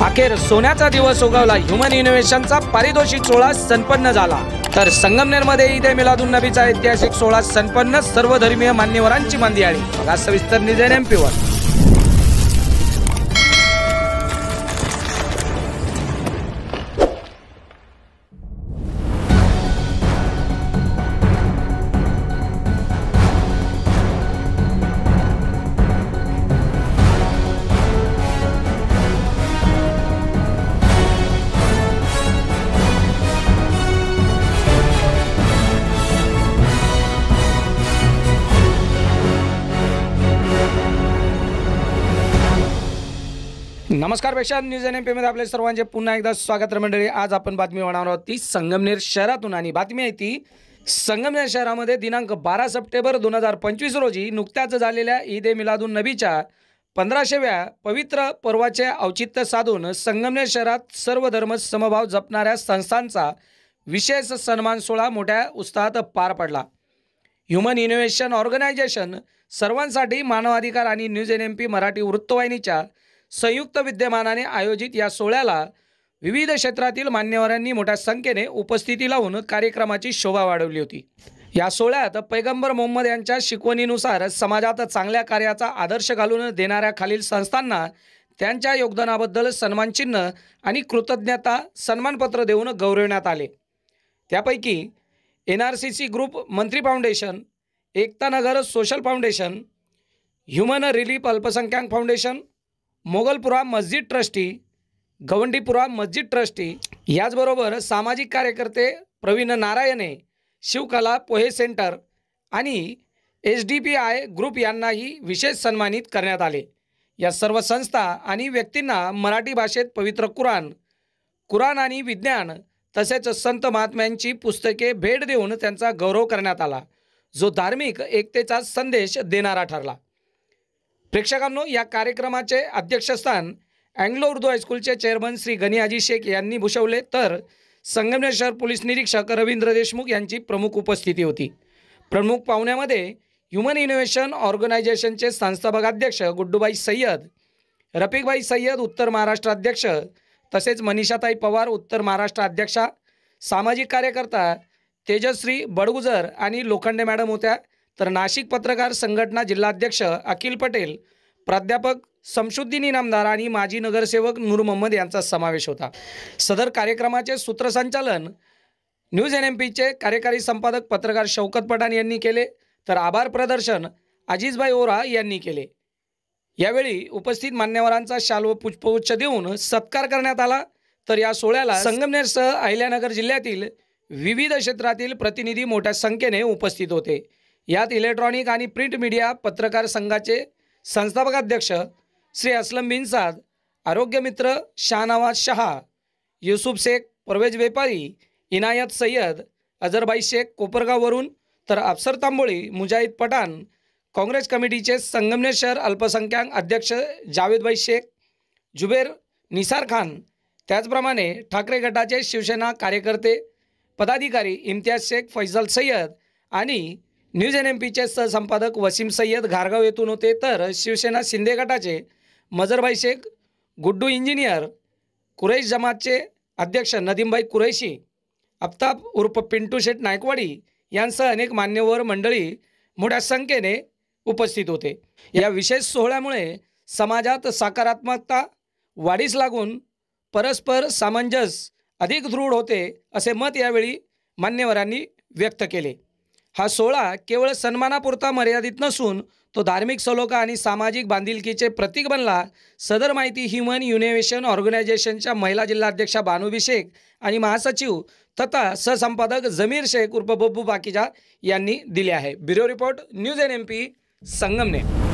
अखेर सोन्याचा दिवस उगवला। ह्युमन इनोव्हेशनचा पारितोषिक सोहळा संपन्न झाला। तर संगमनेरमध्ये ईद ए मिलादुन नबीचा ऐतिहासिक सोहळा संपन्न। सर्व धर्मीय मान्यवरांची मांदियाळी। बघा सविस्तर न्यूज NMP वर। नमस्कार प्रेक्षक, न्यूज NMP मध्ये आपले सर्वांचे पुन्हा एकदा स्वागत मंडळी। आज आपण बातमी होणार आहोत ती संगमनेर शहरातून आणि बातमी आहे ती संगमनेर शहरामध्ये दिनांक 12 सप्टेंबर 2025 रोजी नुकत्याच झालेल्या ईद ए मिलादुन नबीच्या 1500व्या पवित्र पर्वाचे औचित्य साधून संगमनेर शहरात सर्व धर्म समभाव जपणाऱ्या संस्थांचा विशेष सन्मान सोहळा मोठ्या उत्साहात पार पडला। ह्युमन इनोव्हेशन ऑर्गनायझेशन, सर्वांसाठी मानवाधिकार आणि न्यूज NMP मराठी वृत्तवाहिनीच्या संयुक्त विद्यमानाने आयोजित या सोहळ्याला विविध क्षेत्रातील मान्यवरांनी मोठ्या संख्येने उपस्थिती लावून कार्यक्रमाची शोभा वाढवली होती। या सोहळ्यात पैगंबर मोहम्मद यांच्या शिकवणीनुसार समाजात चांगल्या कार्याचा आदर्श घालून देणाऱ्या खालील संस्थांना त्यांच्या योगदानाबद्दल सन्मानचिन्ह आणि कृतज्ञता सन्मानपत्र देऊन गौरवण्यात आले। त्यापैकी NRCC ग्रुप मंत्री foundation, Ekta Nagar social foundation, human relief अल्पसंख्याक फाउंडेशन, मोगलपुरा मस्जिद ट्रस्टी, गवंडीपुरा मस्जिद ट्रस्टी, याचबरोबर सामाजिक कार्यकर्ते प्रवीण नारायणे, शिवकला पोहे सेंटर आणि SDPI ग्रुप यांनाही विशेष सन्मानित करण्यात आले। या सर्व संस्था आणि व्यक्तींना मराठी भाषेत पवित्र कुराण आणि विज्ञान तसेच संत महात्म्यांची पुस्तके भेट देऊन त्यांचा गौरव करण्यात आला, जो धार्मिक एकतेचा संदेश देणारा ठरला। प्रेक्षकांनो, या कार्यक्रमाचे अध्यक्षस्थान अँग्लो उर्दू हायस्कूलचे चेअरमन श्री गनियाजी शेख यांनी भूषवले, तर संगमनेर शहर पोलीस निरीक्षक रवींद्र देशमुख यांची प्रमुख उपस्थिती होती। प्रमुख पाहुण्यामध्ये ह्युमन इनोव्हेशन ऑर्गनायझेशनचे संस्थापक अध्यक्ष गुड्डूबाई सय्यद, रफिकभाई सय्यद उत्तर महाराष्ट्र अध्यक्ष, तसेच मनीषाताई पवार उत्तर महाराष्ट्र अध्यक्षा, सामाजिक कार्यकर्ता तेजश्री बडगुजर आणि लोखंडे मॅडम होत्या। तर नाशिक पत्रकार संघटना जिल्हाध्यक्ष अखिल पटेल, प्राध्यापक समशुद्दीन इनामदार आणि माजी नगरसेवक नूर मोहम्मद यांचा समावेश होता। सदर कार्यक्रमाचे सूत्रसंचालन न्यूज NMPचे कार्यकारी संपादक पत्रकार शौकत पठाण यांनी केले, तर आभार प्रदर्शन अजीजभाई ओरा यांनी केले। यावेळी उपस्थित मान्यवरांचा शाल व पुष्पगुच्छ देऊन सत्कार करण्यात आला। तर या सोहळ्याला संगमनेरसह अहिल्यानगर जिल्ह्यातील विविध क्षेत्रातील प्रतिनिधी मोठ्या संख्येने उपस्थित होते। यात इलेक्ट्रॉनिक आणि प्रिंट मीडिया पत्रकार संघाचे संस्थापक अध्यक्ष श्री असलम बिन साद, आरोग्य मित्र शाहनवाज शहा, युसुफ शेख, परवेज व्यापारी, इनायत सय्यद, अजरभाई शेख कोपरगाववरून, तर अफसर तांबोळी, मुजाहिद पठाण, काँग्रेस कमिटीचे संगमनेर शहर अल्पसंख्याक अध्यक्ष जावेदभाई शेख, जुबेर निसार खान, त्याचप्रमाणे ठाकरे गटाचे शिवसेना कार्यकर्ते पदाधिकारी इम्तियाज शेख, फैजल सय्यद आणि न्यूज NMPचे सहसंपादक वसीम सय्यद घारगाव येथून होते। तर शिवसेना शिंदे गटाचे मजरभाई शेख, गुड्डू इंजिनियर, कुरैश जमातचे अध्यक्ष नदीमभाई कुरैशी, आफ्ताब उर्फ पिंटू शेठ नायकवाडी यांसह अनेक मान्यवर मंडळी मोठ्या संख्येने उपस्थित होते। या विशेष सोहळ्यामुळे समाजात सकारात्मकता वाढीस लागून परस्पर सामंजस्य अधिक दृढ होते, असे मत यावेळी मान्यवरांनी व्यक्त केले। हा सोहळा केवळ सन्मानापुरता मर्यादित नसून तो धार्मिक सलोखा आणि सामाजिक बांधिलकीचे प्रतीक बनला। सदर माहिती ह्युमन इनोव्हेशन ऑर्गनायझेशनच्या महिला जिल्हाध्यक्षा बानुबी शेख आणि महासचिव तथा सहसंपादक जमीर शेख उर्फ बब्बू पाकिजा यांनी दिली आहे। Bureau report news NMP Sangamner.